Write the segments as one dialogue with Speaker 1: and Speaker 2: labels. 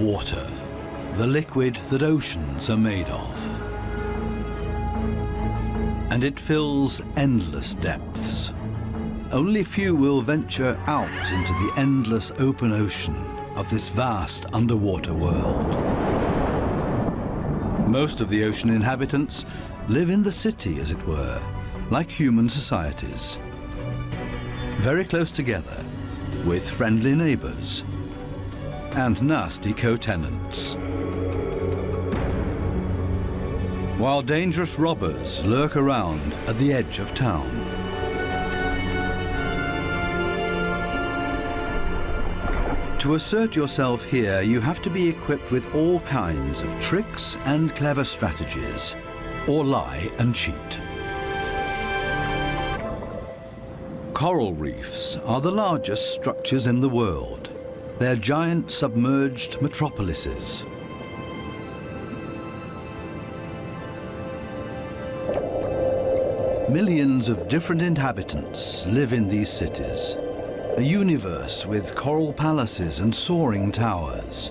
Speaker 1: Water, the liquid that oceans are made of. And it fills endless depths. Only few will venture out into the endless open ocean of this vast underwater world. Most of the ocean inhabitants live in the city, as it were, like human societies. Very close together, with friendly neighbors and nasty co-tenants. While dangerous robbers lurk around at the edge of town. To assert yourself here, you have to be equipped with all kinds of tricks and clever strategies, or lie and cheat. Coral reefs are the largest structures in the world. They're giant submerged metropolises. Millions of different inhabitants live in these cities. A universe with coral palaces and soaring towers.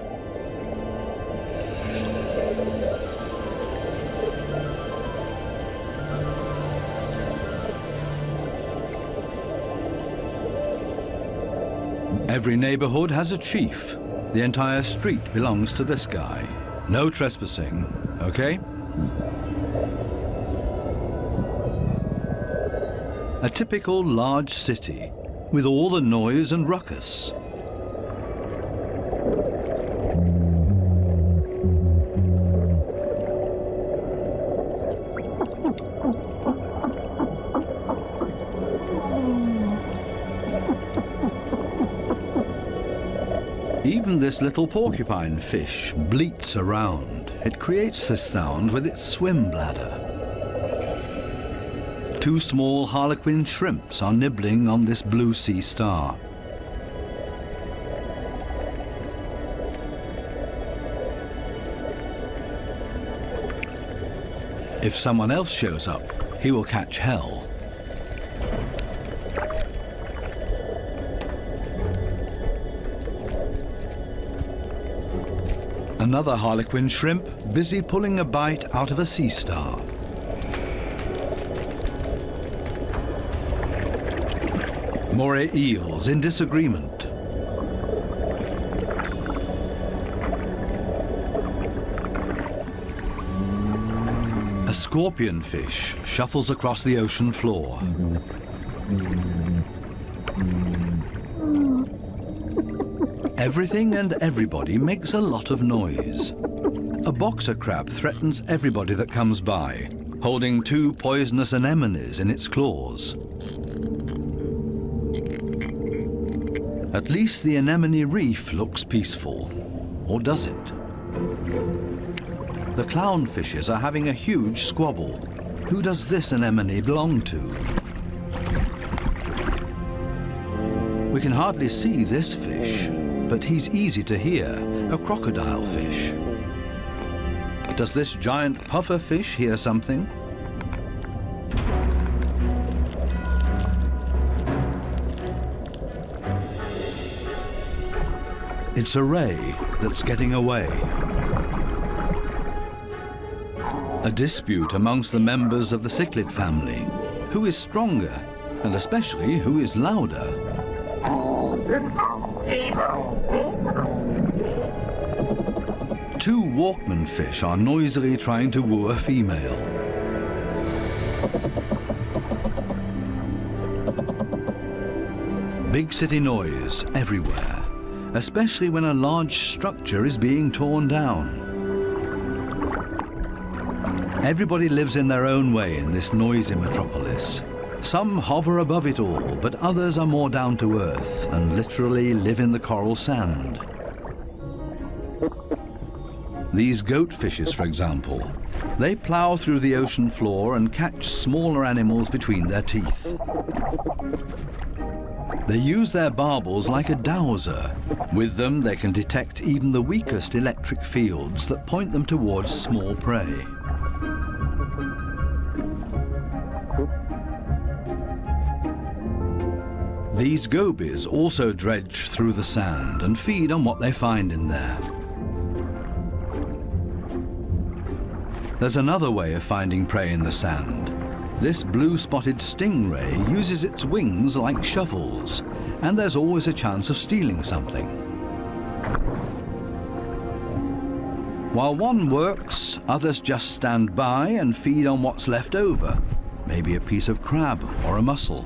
Speaker 1: Every neighborhood has a chief. The entire street belongs to this guy. No trespassing, okay? A typical large city with all the noise and ruckus. Even this little porcupine fish bleats around. It creates this sound with its swim bladder. Two small harlequin shrimps are nibbling on this blue sea star. If someone else shows up, he will catch hell. Another harlequin shrimp busy pulling a bite out of a sea star. Moray eels in disagreement. A scorpion fish shuffles across the ocean floor. Everything and everybody makes a lot of noise. A boxer crab threatens everybody that comes by, holding two poisonous anemones in its claws. At least the anemone reef looks peaceful. Or does it? The clownfishes are having a huge squabble. Who does this anemone belong to? We can hardly see this fish, but he's easy to hear, a crocodile fish. Does this giant puffer fish hear something? It's a ray that's getting away. A dispute amongst the members of the cichlid family. Who is stronger, and especially who is louder? Two Walkman fish are noisily trying to woo a female. Big city noise everywhere, especially when a large structure is being torn down. Everybody lives in their own way in this noisy metropolis. Some hover above it all, but others are more down to earth and literally live in the coral sand. These goatfishes, for example, they plow through the ocean floor and catch smaller animals between their teeth. They use their barbels like a dowser. With them, they can detect even the weakest electric fields that point them towards small prey. These gobies also dredge through the sand and feed on what they find in there. There's another way of finding prey in the sand. This blue-spotted stingray uses its wings like shovels, and there's always a chance of stealing something. While one works, others just stand by and feed on what's left over, maybe a piece of crab or a mussel.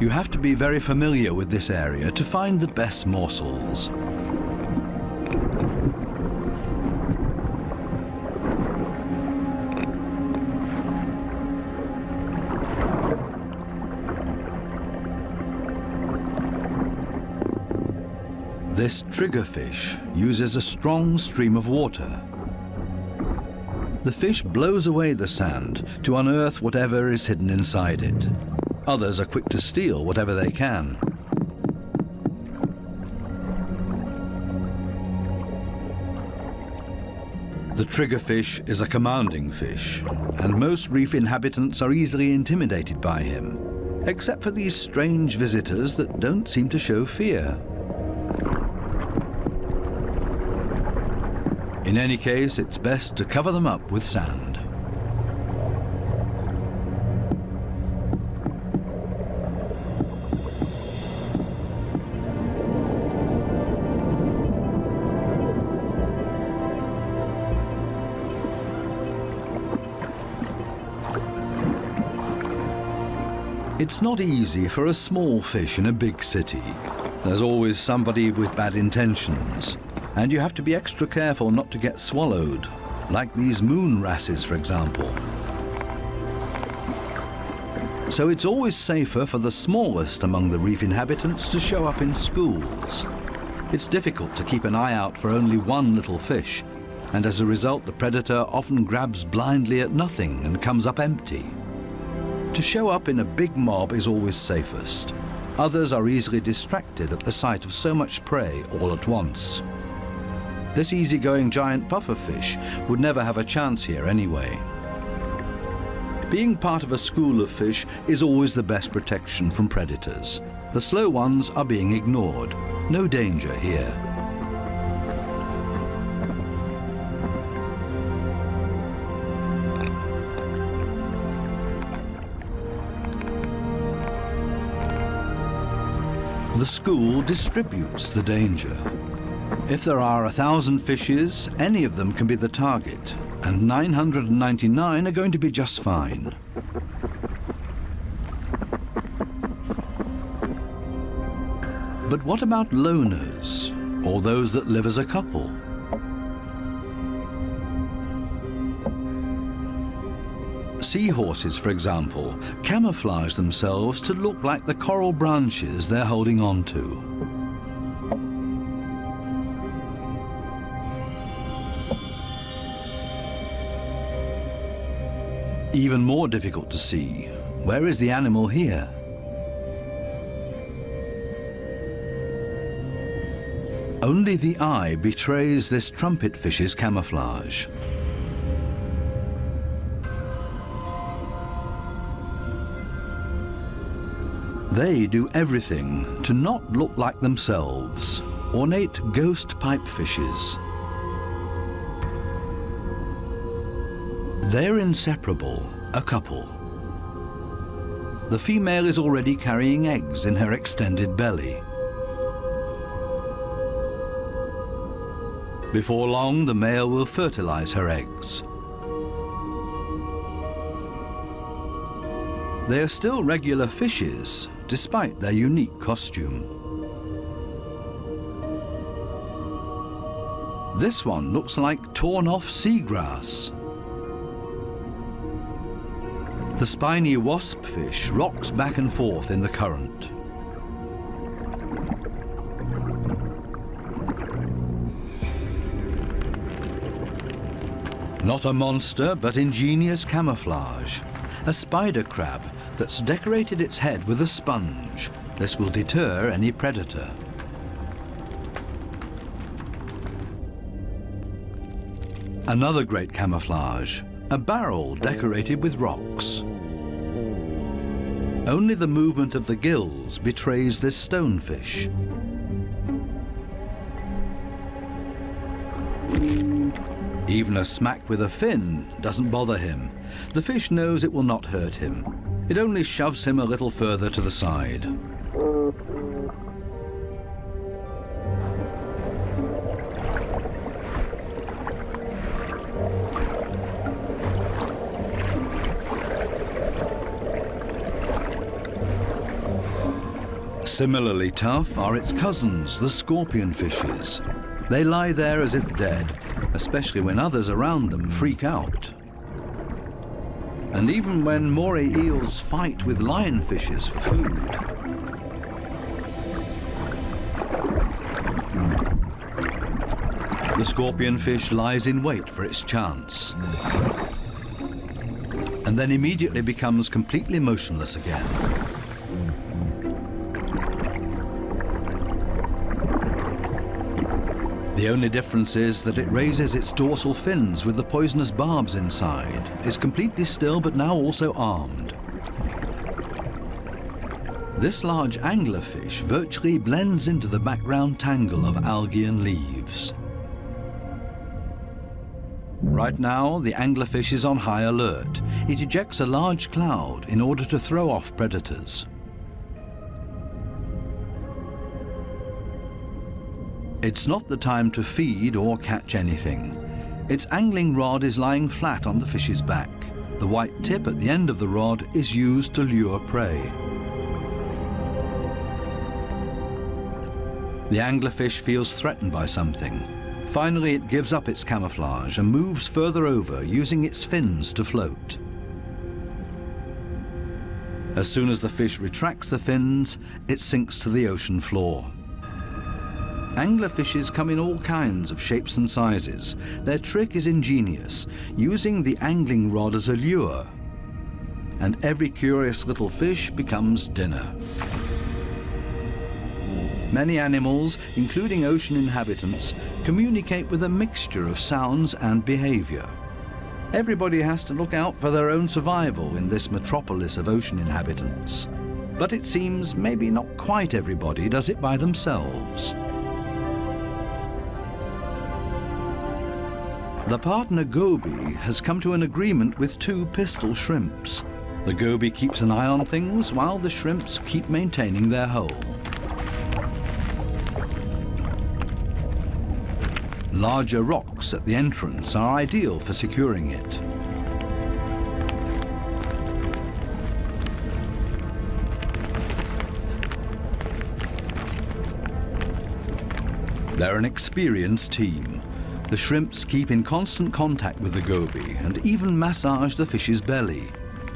Speaker 1: You have to be very familiar with this area to find the best morsels. This triggerfish uses a strong stream of water. The fish blows away the sand to unearth whatever is hidden inside it. Others are quick to steal whatever they can. The triggerfish is a commanding fish, and most reef inhabitants are easily intimidated by him, except for these strange visitors that don't seem to show fear. In any case, it's best to cover them up with sand. It's not easy for a small fish in a big city. There's always somebody with bad intentions. And you have to be extra careful not to get swallowed, like these moon wrasses, for example. So it's always safer for the smallest among the reef inhabitants to show up in schools. It's difficult to keep an eye out for only one little fish, and as a result, the predator often grabs blindly at nothing and comes up empty. To show up in a big mob is always safest. Others are easily distracted at the sight of so much prey all at once. This easygoing giant pufferfish would never have a chance here anyway. Being part of a school of fish is always the best protection from predators. The slow ones are being ignored. No danger here. The school distributes the danger. If there are 1,000 fishes, any of them can be the target, and 999 are going to be just fine. But what about loners, or those that live as a couple? Seahorses, for example, camouflage themselves to look like the coral branches they're holding on to. Even more difficult to see, where is the animal here? Only the eye betrays this trumpetfish's camouflage. They do everything to not look like themselves, ornate ghost pipefishes. They're inseparable, a couple. The female is already carrying eggs in her extended belly. Before long, the male will fertilize her eggs. They are still regular fishes, despite their unique costume. This one looks like torn-off seagrass. The spiny waspfish rocks back and forth in the current. Not a monster, but ingenious camouflage. A spider crab that's decorated its head with a sponge. This will deter any predator. Another great camouflage. A barrel decorated with rocks. Only the movement of the gills betrays this stonefish. Even a smack with a fin doesn't bother him. The fish knows it will not hurt him. It only shoves him a little further to the side. Similarly tough are its cousins, the scorpion fishes. They lie there as if dead, especially when others around them freak out. And even when moray eels fight with lionfishes for food. The scorpion fish lies in wait for its chance, and then immediately becomes completely motionless again. The only difference is that it raises its dorsal fins with the poisonous barbs inside, is completely still but now also armed. This large anglerfish virtually blends into the background tangle of algae and leaves. Right now, the anglerfish is on high alert. It ejects a large cloud in order to throw off predators. It's not the time to feed or catch anything. Its angling rod is lying flat on the fish's back. The white tip at the end of the rod is used to lure prey. The anglerfish feels threatened by something. Finally, it gives up its camouflage and moves further over, using its fins to float. As soon as the fish retracts the fins, it sinks to the ocean floor. Anglerfishes come in all kinds of shapes and sizes. Their trick is ingenious, using the angling rod as a lure. And every curious little fish becomes dinner. Many animals, including ocean inhabitants, communicate with a mixture of sounds and behavior. Everybody has to look out for their own survival in this metropolis of ocean inhabitants. But it seems maybe not quite everybody does it by themselves. The partner goby has come to an agreement with two pistol shrimps. The goby keeps an eye on things while the shrimps keep maintaining their hole. Larger rocks at the entrance are ideal for securing it. They're an experienced team. The shrimps keep in constant contact with the goby and even massage the fish's belly.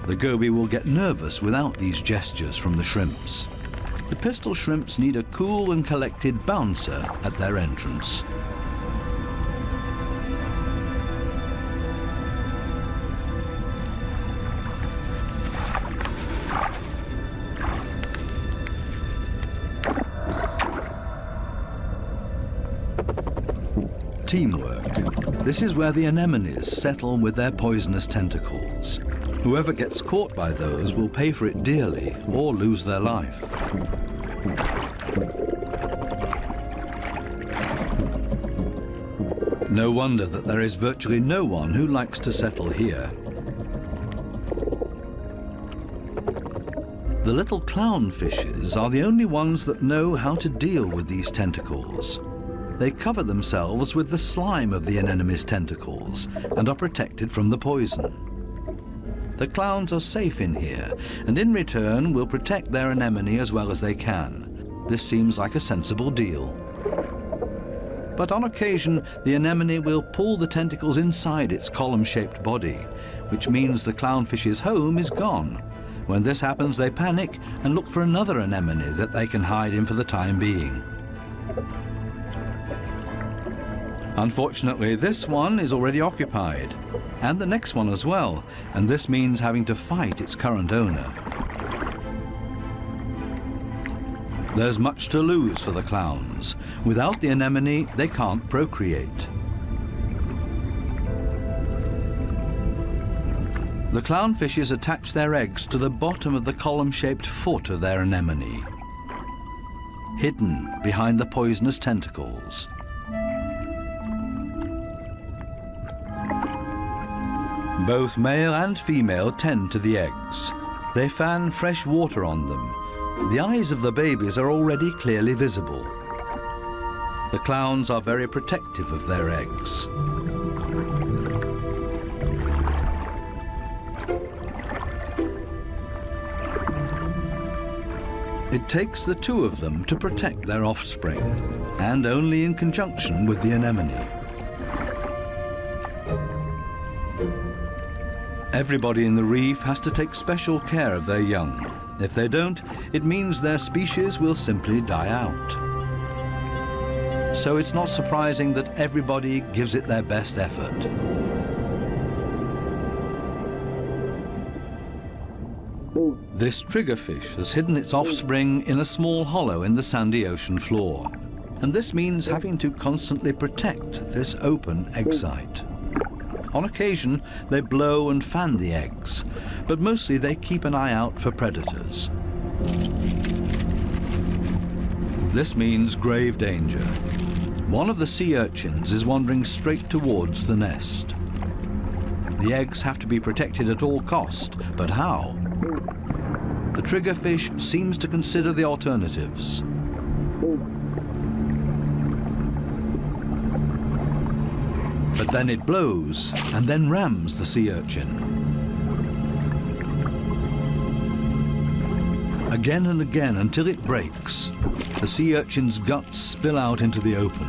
Speaker 1: The goby will get nervous without these gestures from the shrimps. The pistol shrimps need a cool and collected bouncer at their entrance. Teamwork. This is where the anemones settle with their poisonous tentacles. Whoever gets caught by those will pay for it dearly or lose their life. No wonder that there is virtually no one who likes to settle here. The little clownfishes are the only ones that know how to deal with these tentacles. They cover themselves with the slime of the anemone's tentacles and are protected from the poison. The clowns are safe in here, and in return will protect their anemone as well as they can. This seems like a sensible deal. But on occasion, the anemone will pull the tentacles inside its column-shaped body, which means the clownfish's home is gone. When this happens, they panic and look for another anemone that they can hide in for the time being. Unfortunately, this one is already occupied, and the next one as well, and this means having to fight its current owner. There's much to lose for the clowns. Without the anemone, they can't procreate. The clownfishes attach their eggs to the bottom of the column-shaped foot of their anemone, hidden behind the poisonous tentacles. Both male and female tend to the eggs. They fan fresh water on them. The eyes of the babies are already clearly visible. The clowns are very protective of their eggs. It takes the two of them to protect their offspring, and only in conjunction with the anemone. Everybody in the reef has to take special care of their young. If they don't, it means their species will simply die out. So it's not surprising that everybody gives it their best effort. This triggerfish has hidden its offspring in a small hollow in the sandy ocean floor, and this means having to constantly protect this open egg site. On occasion, they blow and fan the eggs, but mostly they keep an eye out for predators. This means grave danger. One of the sea urchins is wandering straight towards the nest. The eggs have to be protected at all cost, but how? The triggerfish seems to consider the alternatives. But then it blows and then rams the sea urchin. Again and again until it breaks, the sea urchin's guts spill out into the open.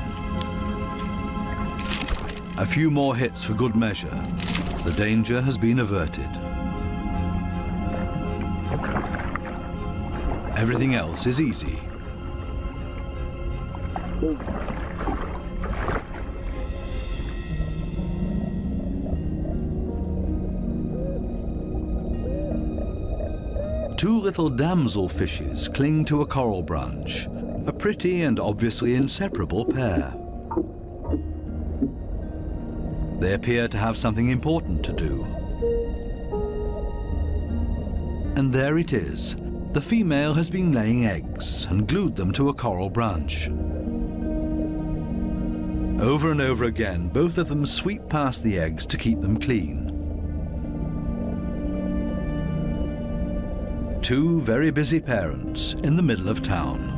Speaker 1: A few more hits for good measure. The danger has been averted. Everything else is easy. Two little damselfishes cling to a coral branch, a pretty and obviously inseparable pair. They appear to have something important to do. And there it is. The female has been laying eggs and glued them to a coral branch. Over and over again, both of them sweep past the eggs to keep them clean. Two very busy parents in the middle of town.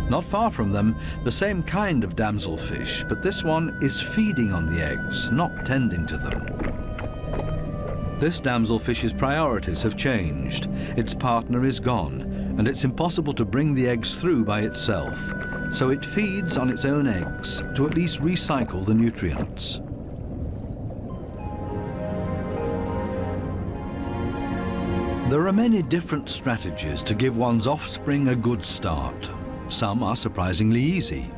Speaker 1: Not far from them, the same kind of damselfish, but this one is feeding on the eggs, not tending to them. This damselfish's priorities have changed. Its partner is gone, and it's impossible to bring the eggs through by itself. So it feeds on its own eggs to at least recycle the nutrients. There are many different strategies to give one's offspring a good start. Some are surprisingly easy.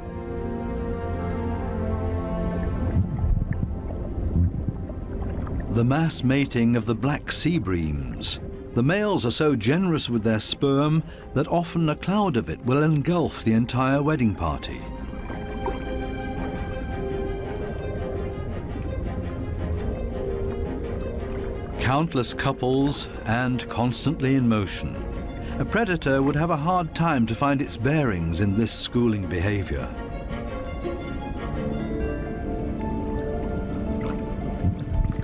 Speaker 1: The mass mating of the black sea breams. The males are so generous with their sperm that often a cloud of it will engulf the entire wedding party. Countless couples and constantly in motion. A predator would have a hard time to find its bearings in this schooling behavior.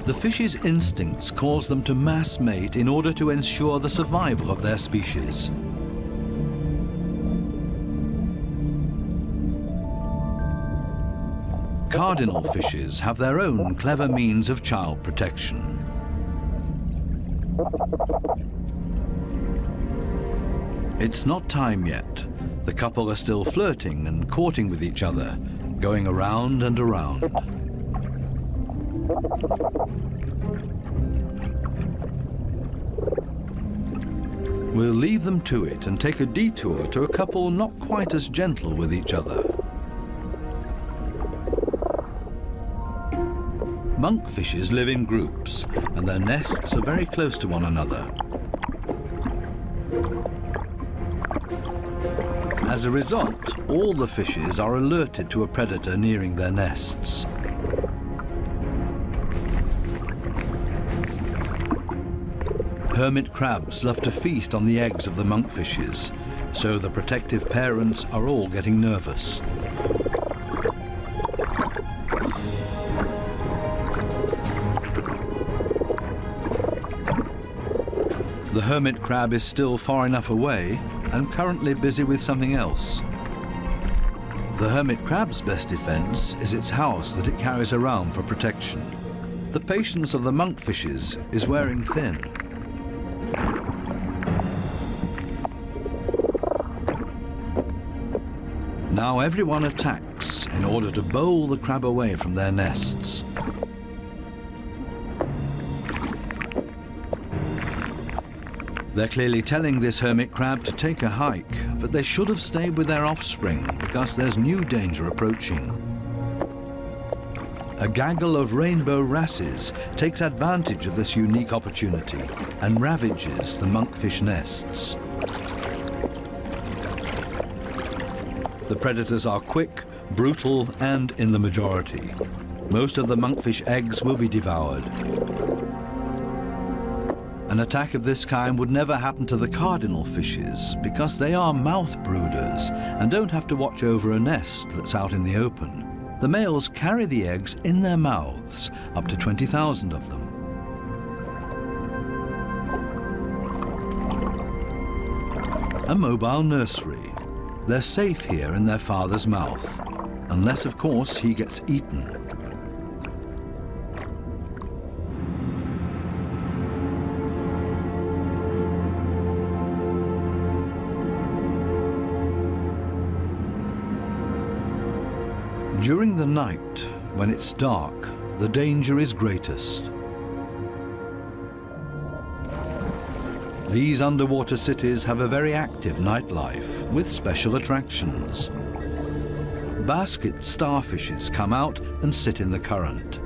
Speaker 1: The fish's instincts cause them to mass mate in order to ensure the survival of their species. Cardinal fishes have their own clever means of child protection. It's not time yet. The couple are still flirting and courting with each other, going around and around. We'll leave them to it and take a detour to a couple not quite as gentle with each other. Monkfishes live in groups, and their nests are very close to one another. As a result, all the fishes are alerted to a predator nearing their nests. Hermit crabs love to feast on the eggs of the monkfishes, so the protective parents are all getting nervous. The hermit crab is still far enough away and currently busy with something else. The hermit crab's best defense is its house that it carries around for protection. The patience of the monkfishes is wearing thin. Now everyone attacks in order to bowl the crab away from their nests. They're clearly telling this hermit crab to take a hike, but they should have stayed with their offspring because there's new danger approaching. A gaggle of rainbow wrasses takes advantage of this unique opportunity and ravages the monkfish nests. The predators are quick, brutal, and in the majority. Most of the monkfish eggs will be devoured. An attack of this kind would never happen to the cardinal fishes because they are mouth brooders and don't have to watch over a nest that's out in the open. The males carry the eggs in their mouths, up to 20,000 of them. A mobile nursery. They're safe here in their father's mouth, unless, of course, he gets eaten. During the night, when it's dark, the danger is greatest. These underwater cities have a very active nightlife with special attractions. Basket starfishes come out and sit in the current.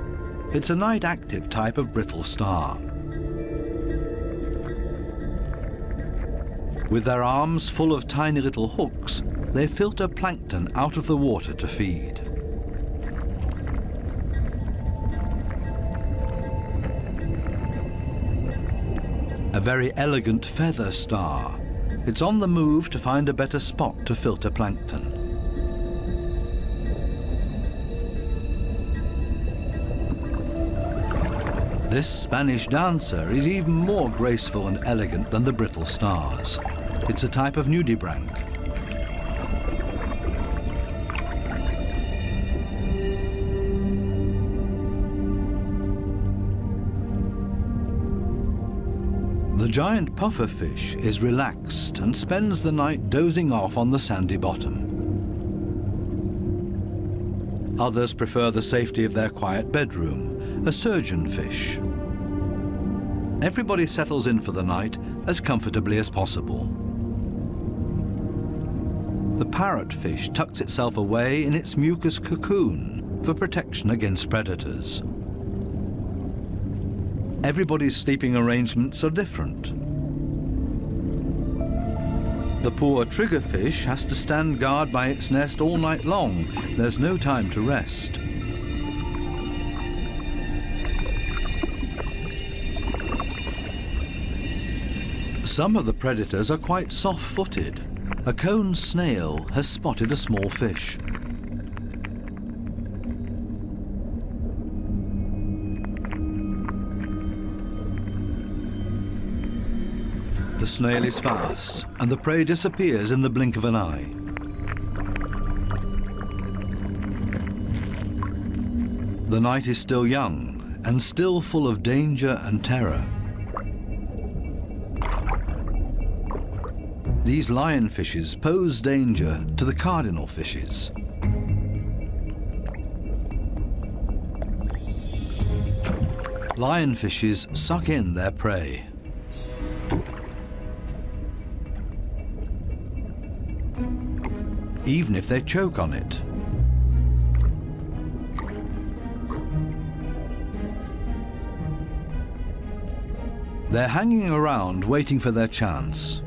Speaker 1: It's a night-active type of brittle star. With their arms full of tiny little hooks, they filter plankton out of the water to feed. A very elegant feather star. It's on the move to find a better spot to filter plankton. This Spanish dancer is even more graceful and elegant than the brittle stars. It's a type of nudibranch. The giant pufferfish is relaxed and spends the night dozing off on the sandy bottom. Others prefer the safety of their quiet bedroom, a surgeonfish. Everybody settles in for the night as comfortably as possible. The parrotfish tucks itself away in its mucus cocoon for protection against predators. Everybody's sleeping arrangements are different. The poor triggerfish has to stand guard by its nest all night long. There's no time to rest. Some of the predators are quite soft-footed. A cone snail has spotted a small fish. The snail is fast, and the prey disappears in the blink of an eye. The night is still young, and still full of danger and terror. These lionfishes pose danger to the cardinal fishes. Lionfishes suck in their prey. Even if they choke on it. They're hanging around waiting for their chance.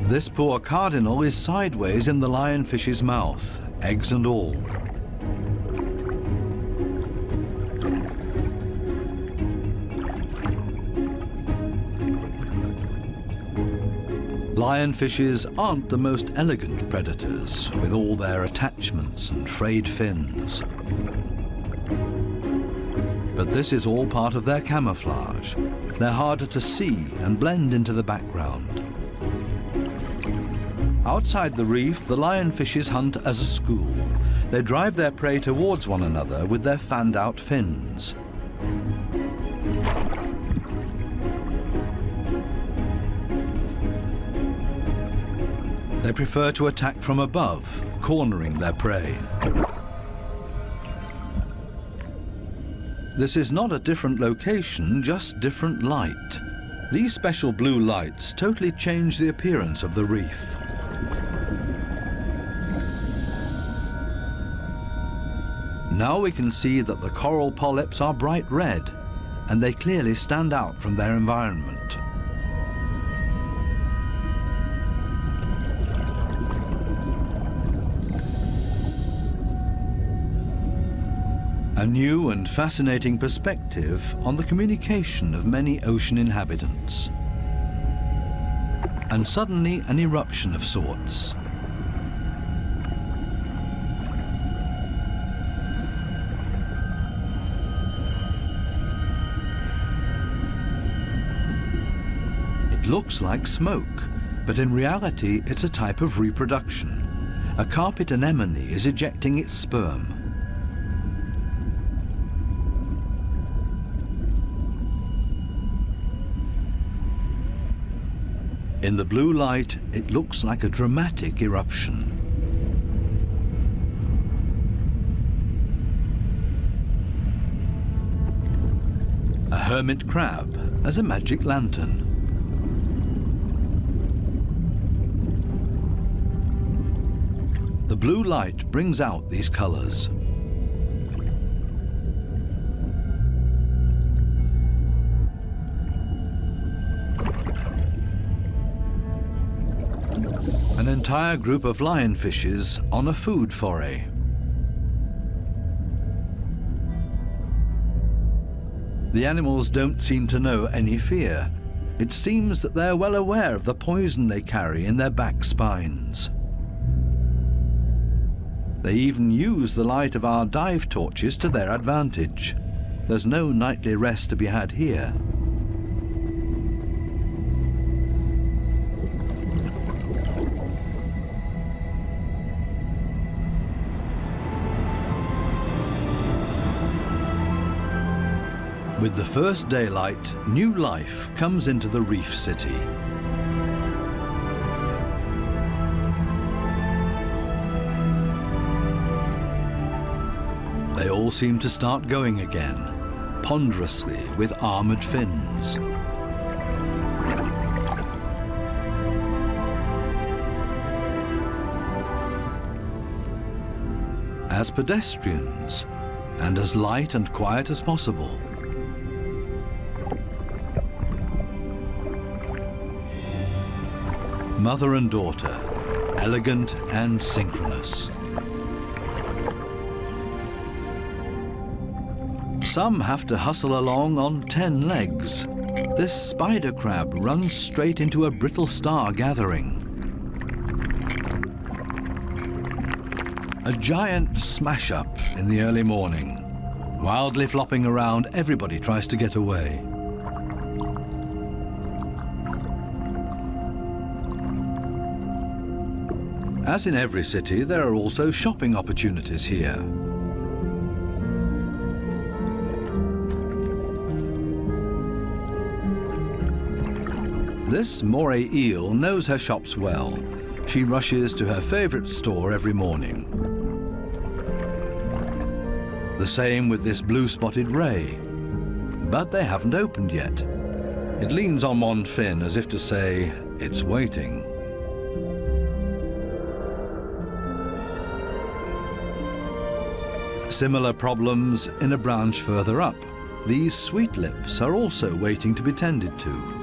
Speaker 1: This poor cardinal is sideways in the lionfish's mouth, eggs and all. Lionfishes aren't the most elegant predators, with all their attachments and frayed fins. But this is all part of their camouflage. They're harder to see and blend into the background. Outside the reef, the lionfishes hunt as a school. They drive their prey towards one another with their fanned-out fins. They prefer to attack from above, cornering their prey. This is not a different location, just different light. These special blue lights totally change the appearance of the reef. Now we can see that the coral polyps are bright red, and they clearly stand out from their environment. A new and fascinating perspective on the communication of many ocean inhabitants. And suddenly an eruption of sorts. It looks like smoke, but in reality it's a type of reproduction. A carpet anemone is ejecting its sperm. In the blue light, it looks like a dramatic eruption. A hermit crab as a magic lantern. The blue light brings out these colors. An entire group of lionfishes on a food foray. The animals don't seem to know any fear. It seems that they're well aware of the poison they carry in their back spines. They even use the light of our dive torches to their advantage. There's no nightly rest to be had here. With the first daylight, new life comes into the reef city. They all seem to start going again, ponderously with armored fins. As pedestrians, and as light and quiet as possible. Mother and daughter, elegant and synchronous. Some have to hustle along on 10 legs. This spider crab runs straight into a brittle star gathering. A giant smash-up in the early morning. Wildly flopping around, everybody tries to get away. As in every city, there are also shopping opportunities here. This moray eel knows her shops well. She rushes to her favorite store every morning. The same with this blue-spotted ray. But they haven't opened yet. It leans on one fin as if to say, it's waiting. Similar problems in a branch further up. These sweetlips are also waiting to be tended to.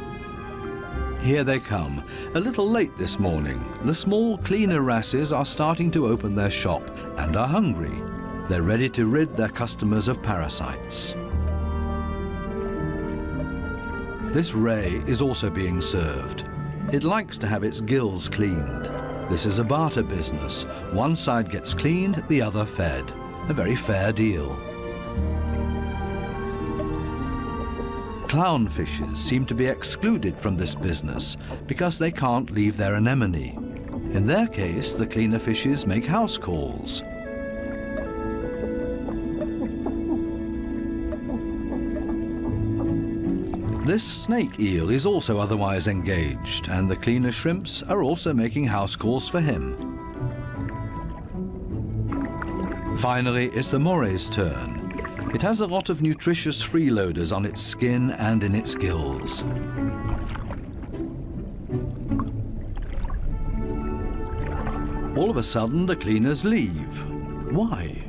Speaker 1: Here they come, a little late this morning. The small cleaner wrasses are starting to open their shop and are hungry. They're ready to rid their customers of parasites. This ray is also being served. It likes to have its gills cleaned. This is a barter business. One side gets cleaned, the other fed. A very fair deal. Clownfishes seem to be excluded from this business because they can't leave their anemone. In their case, the cleaner fishes make house calls. This snake eel is also otherwise engaged, and the cleaner shrimps are also making house calls for him. Finally, it's the moray's turn. It has a lot of nutritious freeloaders on its skin and in its gills. All of a sudden, the cleaners leave. Why?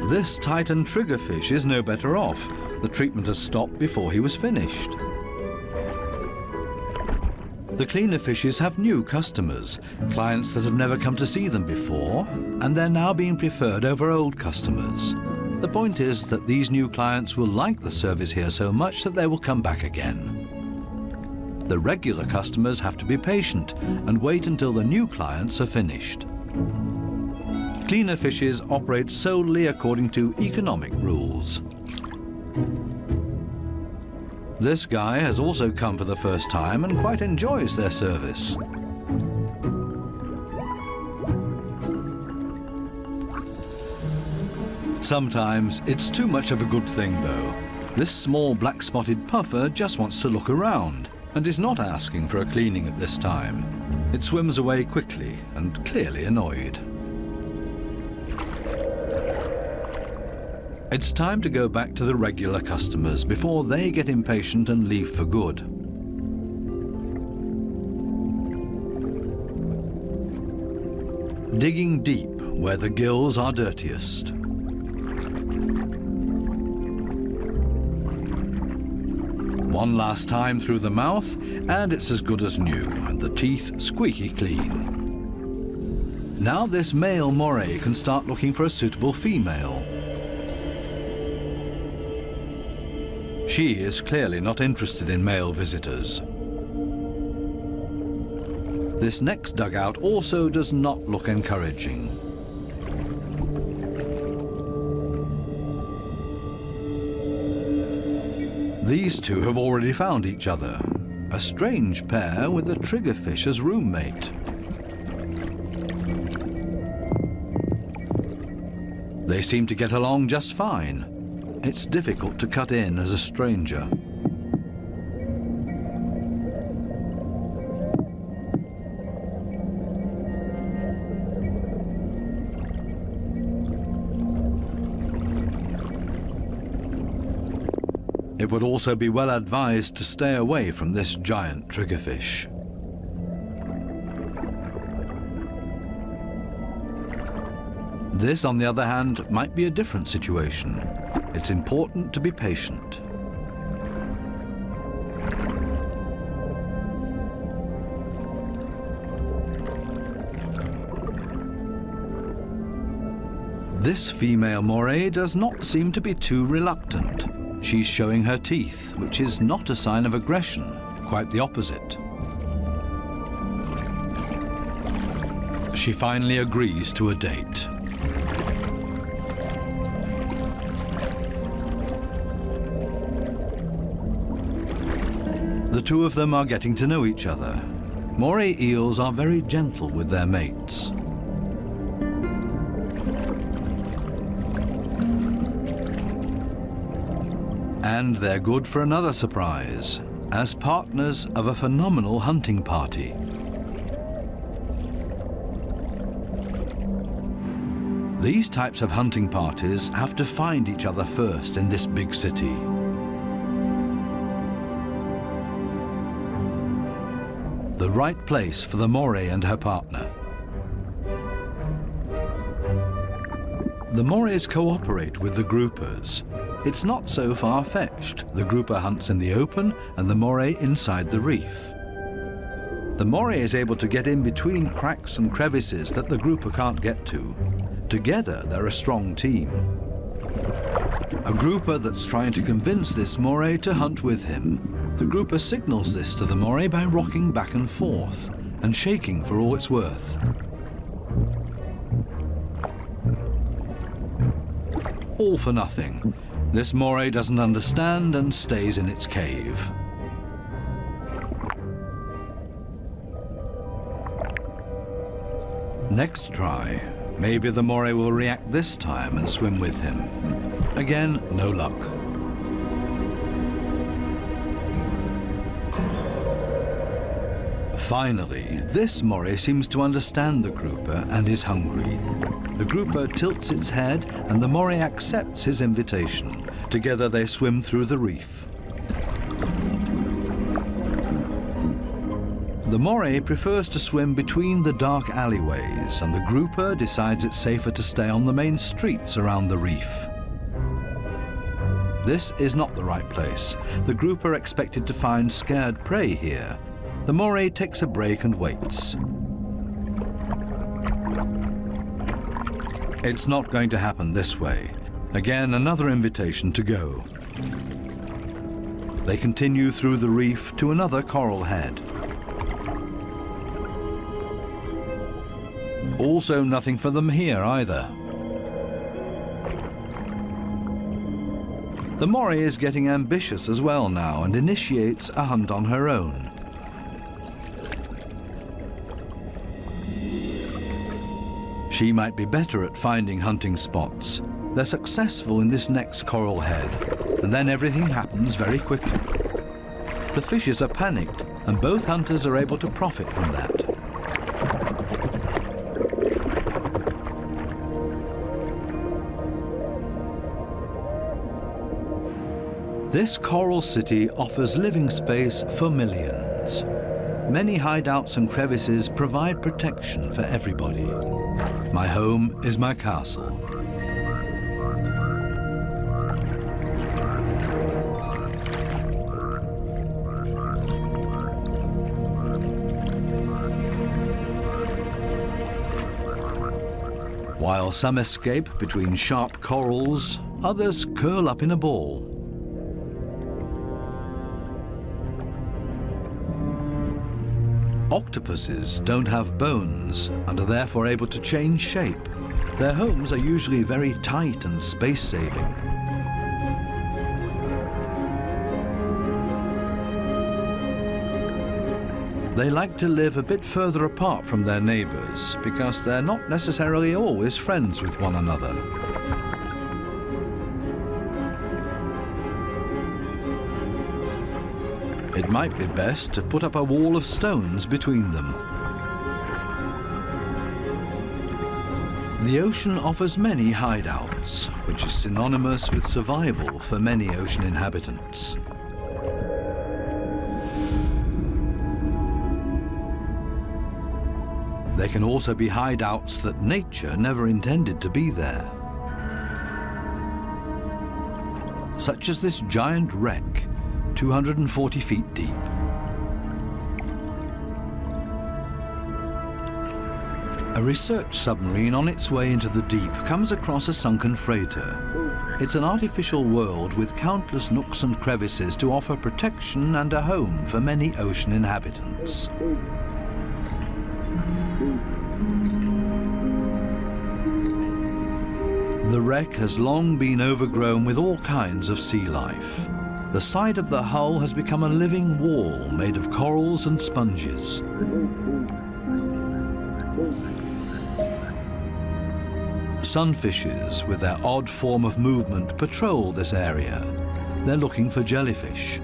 Speaker 1: This Titan triggerfish is no better off. The treatment has stopped before he was finished. The cleaner fishes have new customers, clients that have never come to see them before, and they're now being preferred over old customers. The point is that these new clients will like the service here so much that they will come back again. The regular customers have to be patient and wait until the new clients are finished. Cleaner fishes operate solely according to economic rules. This guy has also come for the first time and quite enjoys their service. Sometimes it's too much of a good thing, though. This small black-spotted puffer just wants to look around and is not asking for a cleaning at this time. It swims away quickly and clearly annoyed. It's time to go back to the regular customers before they get impatient and leave for good. Digging deep where the gills are dirtiest. One last time through the mouth, and it's as good as new, and the teeth squeaky clean. Now this male moray can start looking for a suitable female. She is clearly not interested in male visitors. This next dugout also does not look encouraging. These two have already found each other. A strange pair with a triggerfish as roommate. They seem to get along just fine. It's difficult to cut in as a stranger. It would also be well advised to stay away from this giant triggerfish. This, on the other hand, might be a different situation. It's important to be patient. This female moray does not seem to be too reluctant. She's showing her teeth, which is not a sign of aggression, quite the opposite. She finally agrees to a date. The two of them are getting to know each other. Moray eels are very gentle with their mates. And they're good for another surprise, as partners of a phenomenal hunting party. These types of hunting parties have to find each other first in this big city. The right place for the moray and her partner. The morays cooperate with the groupers. It's not so far-fetched. The grouper hunts in the open and the moray inside the reef. The moray is able to get in between cracks and crevices that the grouper can't get to. Together, they're a strong team. a grouper that's trying to convince this moray to hunt with him. The grouper signals this to the moray by rocking back and forth and shaking for all it's worth. All for nothing. This moray doesn't understand and stays in its cave. Next try. Maybe the moray will react this time and swim with him. Again, no luck. Finally, this moray seems to understand the grouper and is hungry. The grouper tilts its head and the moray accepts his invitation. Together they swim through the reef. The moray prefers to swim between the dark alleyways, and the grouper decides it's safer to stay on the main streets around the reef. This is not the right place. The grouper expected to find scared prey here. The moray takes a break and waits. It's not going to happen this way. Again, another invitation to go. They continue through the reef to another coral head. Also nothing for them here either. The moray is getting ambitious as well now and initiates a hunt on her own. She might be better at finding hunting spots. They're successful in this next coral head, and then everything happens very quickly. The fishes are panicked, and both hunters are able to profit from that. This coral city offers living space for millions. Many hideouts and crevices provide protection for everybody. My home is my castle. While some escape between sharp corals, others curl up in a ball. Octopuses don't have bones and are therefore able to change shape. Their homes are usually very tight and space-saving. They like to live a bit further apart from their neighbors because they're not necessarily always friends with one another. It might be best to put up a wall of stones between them. The ocean offers many hideouts, which is synonymous with survival for many ocean inhabitants. There can also be hideouts that nature never intended to be there. Such as this giant wreck, 240 feet deep. A research submarine on its way into the deep comes across a sunken freighter. It's an artificial world with countless nooks and crevices to offer protection and a home for many ocean inhabitants. The wreck has long been overgrown with all kinds of sea life. The side of the hull has become a living wall made of corals and sponges. Sunfishes, with their odd form of movement, patrol this area. They're looking for jellyfish.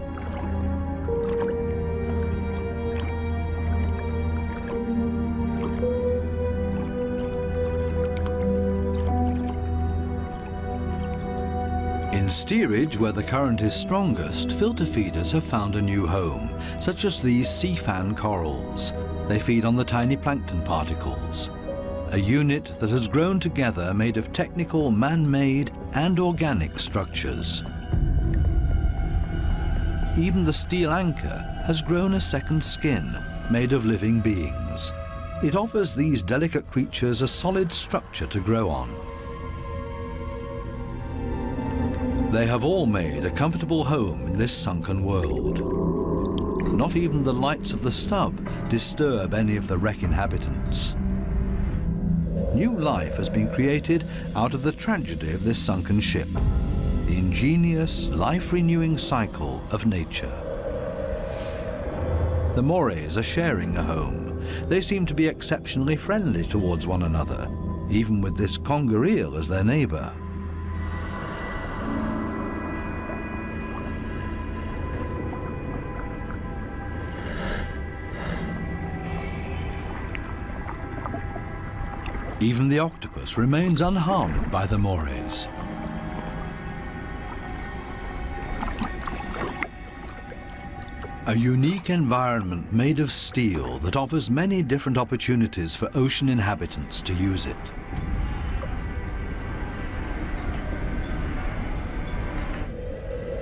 Speaker 1: In steerage, where the current is strongest, filter feeders have found a new home, such as these sea fan corals. They feed on the tiny plankton particles. A unit that has grown together made of technical, man-made and organic structures. Even the steel anchor has grown a second skin, made of living beings. It offers these delicate creatures a solid structure to grow on. They have all made a comfortable home in this sunken world. Not even the lights of the stub disturb any of the wreck inhabitants. New life has been created out of the tragedy of this sunken ship, the ingenious, life-renewing cycle of nature. The Morays are sharing a home. They seem to be exceptionally friendly towards one another, even with this conger eel as their neighbour. Even the octopus remains unharmed by the Morays. A unique environment made of steel that offers many different opportunities for ocean inhabitants to use it.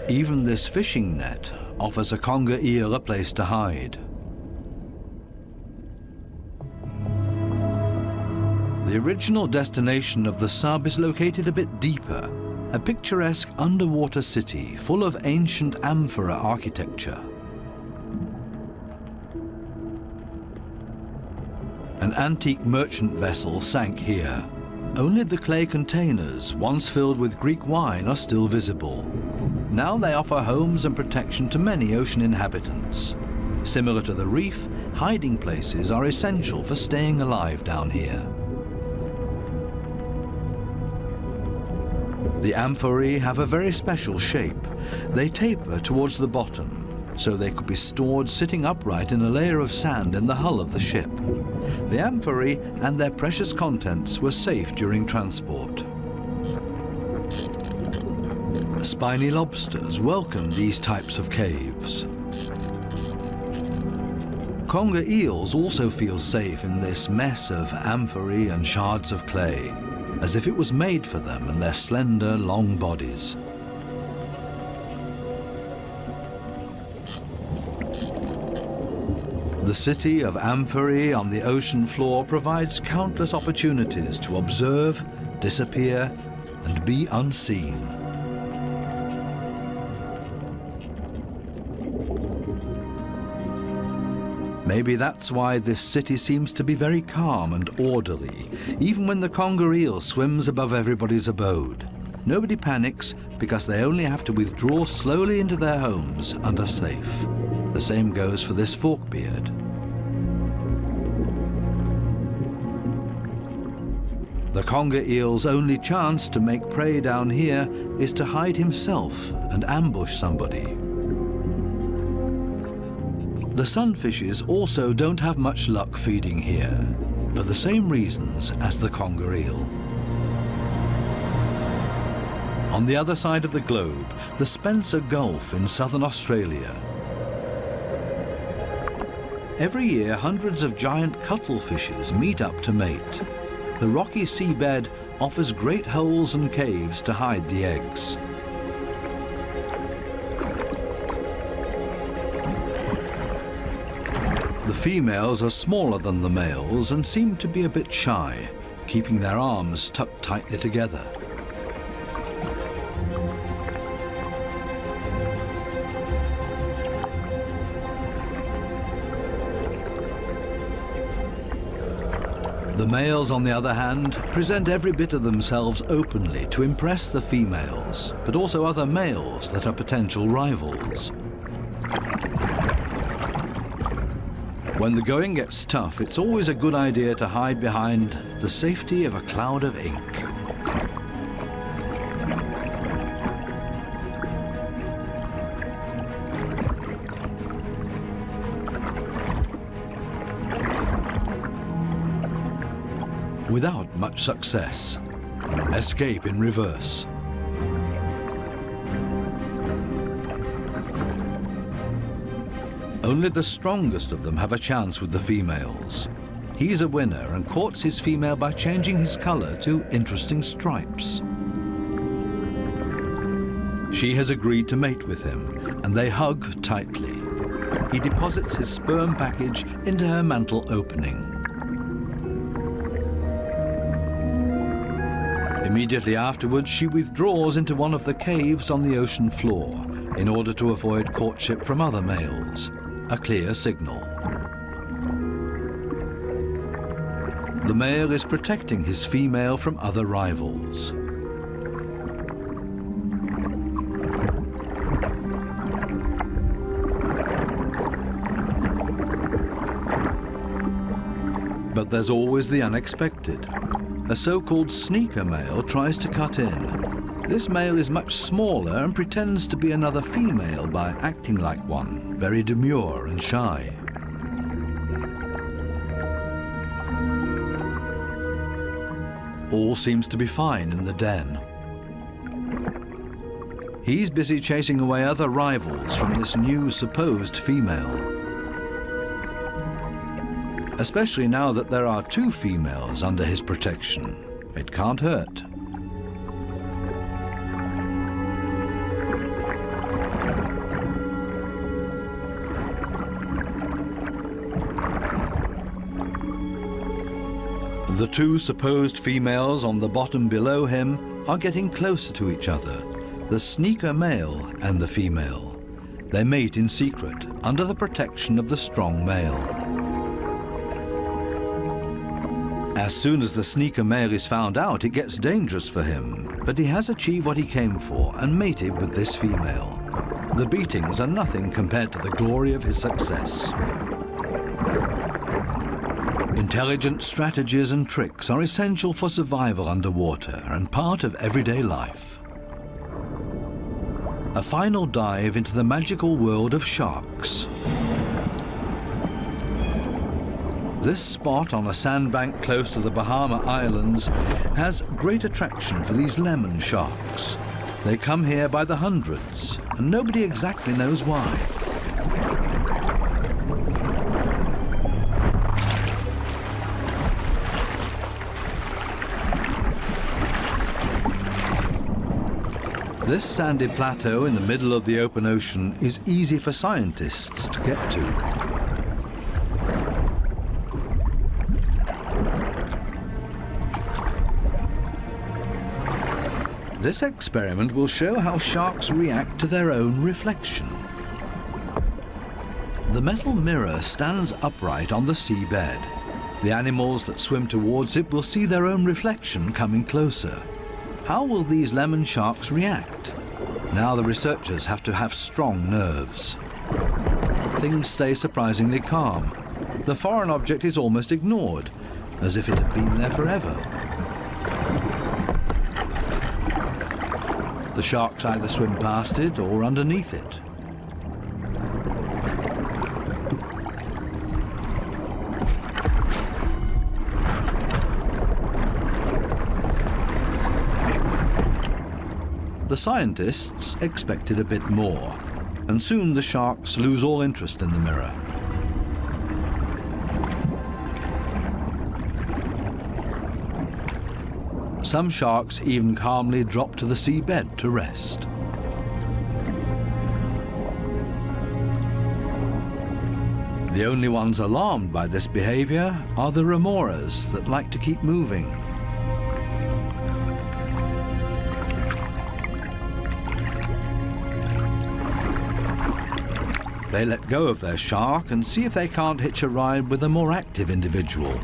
Speaker 1: Even this fishing net offers a conger eel a place to hide. The original destination of the sub is located a bit deeper, a picturesque underwater city full of ancient amphora architecture. An antique merchant vessel sank here. Only the clay containers, once filled with Greek wine, are still visible. Now they offer homes and protection to many ocean inhabitants. Similar to the reef, hiding places are essential for staying alive down here. The amphorae have a very special shape. They taper towards the bottom, so they could be stored sitting upright in a layer of sand in the hull of the ship. The amphorae and their precious contents were safe during transport. Spiny lobsters welcome these types of caves. Conger eels also feel safe in this mess of amphorae and shards of clay, as if it was made for them and their slender, long bodies. The city of amphorae on the ocean floor provides countless opportunities to observe, disappear, and be unseen. Maybe that's why this city seems to be very calm and orderly, even when the conger eel swims above everybody's abode. Nobody panics because they only have to withdraw slowly into their homes and are safe. The same goes for this forkbeard. The conger eel's only chance to make prey down here is to hide himself and ambush somebody. The sunfishes also don't have much luck feeding here, for the same reasons as the conger eel. On the other side of the globe, the Spencer Gulf in southern Australia. Every year, hundreds of giant cuttlefishes meet up to mate. The rocky seabed offers great holes and caves to hide the eggs. The females are smaller than the males and seem to be a bit shy, keeping their arms tucked tightly together. The males, on the other hand, present every bit of themselves openly to impress the females, but also other males that are potential rivals. When the going gets tough, it's always a good idea to hide behind the safety of a cloud of ink. Without much success. Escape in reverse. Only the strongest of them have a chance with the females. He's a winner and courts his female by changing his color to interesting stripes. She has agreed to mate with him, and they hug tightly. He deposits his sperm package into her mantle opening. Immediately afterwards, she withdraws into one of the caves on the ocean floor in order to avoid courtship from other males, a clear signal. The male is protecting his female from other rivals. But there's always the unexpected. A so-called sneaker male tries to cut in. This male is much smaller and pretends to be another female by acting like one, very demure and shy. All seems to be fine in the den. He's busy chasing away other rivals from this new supposed female. Especially now that there are two females under his protection. It can't hurt. The two supposed females on the bottom below him are getting closer to each other, the sneaker male and the female. They mate in secret, under the protection of the strong male. As soon as the sneaker male is found out, it gets dangerous for him, but he has achieved what he came for and mated with this female. The beatings are nothing compared to the glory of his success. Intelligent strategies and tricks are essential for survival underwater and part of everyday life. A final dive into the magical world of sharks. This spot on a sandbank close to the Bahama Islands has great attraction for these lemon sharks. They come here by the hundreds, and nobody exactly knows why. This sandy plateau in the middle of the open ocean is easy for scientists to get to. This experiment will show how sharks react to their own reflection. The metal mirror stands upright on the seabed. The animals that swim towards it will see their own reflection coming closer. How will these lemon sharks react? Now the researchers have to have strong nerves. Things stay surprisingly calm. The foreign object is almost ignored, as if it had been there forever. The sharks either swim past it or underneath it. The scientists expected a bit more, and soon the sharks lose all interest in the mirror. Some sharks even calmly drop to the seabed to rest. The only ones alarmed by this behavior are the remoras that like to keep moving. They let go of their shark and see if they can't hitch a ride with a more active individual.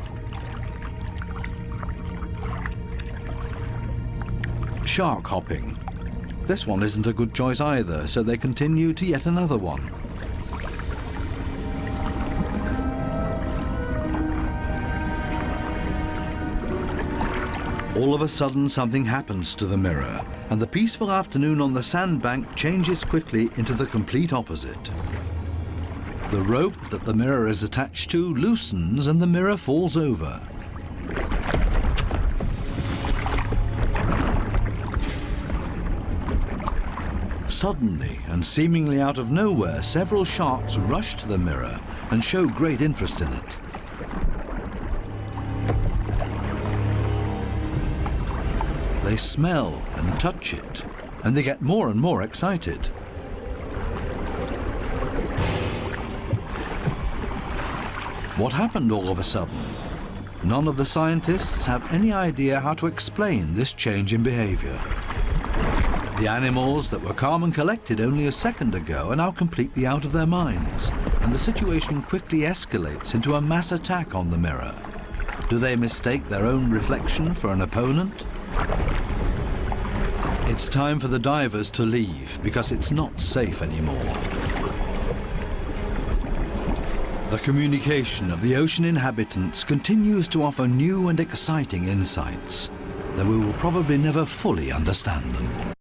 Speaker 1: Shark hopping. This one isn't a good choice either, so they continue to yet another one. All of a sudden, something happens to the mirror, and the peaceful afternoon on the sandbank changes quickly into the complete opposite. The rope that the mirror is attached to loosens and the mirror falls over. Suddenly, and seemingly out of nowhere, several sharks rush to the mirror and show great interest in it. They smell and touch it, and they get more and more excited. What happened all of a sudden? none of the scientists have any idea how to explain this change in behavior. The animals that were calm and collected only a second ago are now completely out of their minds, and the situation quickly escalates into a mass attack on the mirror. Do they mistake their own reflection for an opponent? It's time for the divers to leave because it's not safe anymore. The communication of the ocean inhabitants continues to offer new and exciting insights, though we will probably never fully understand them.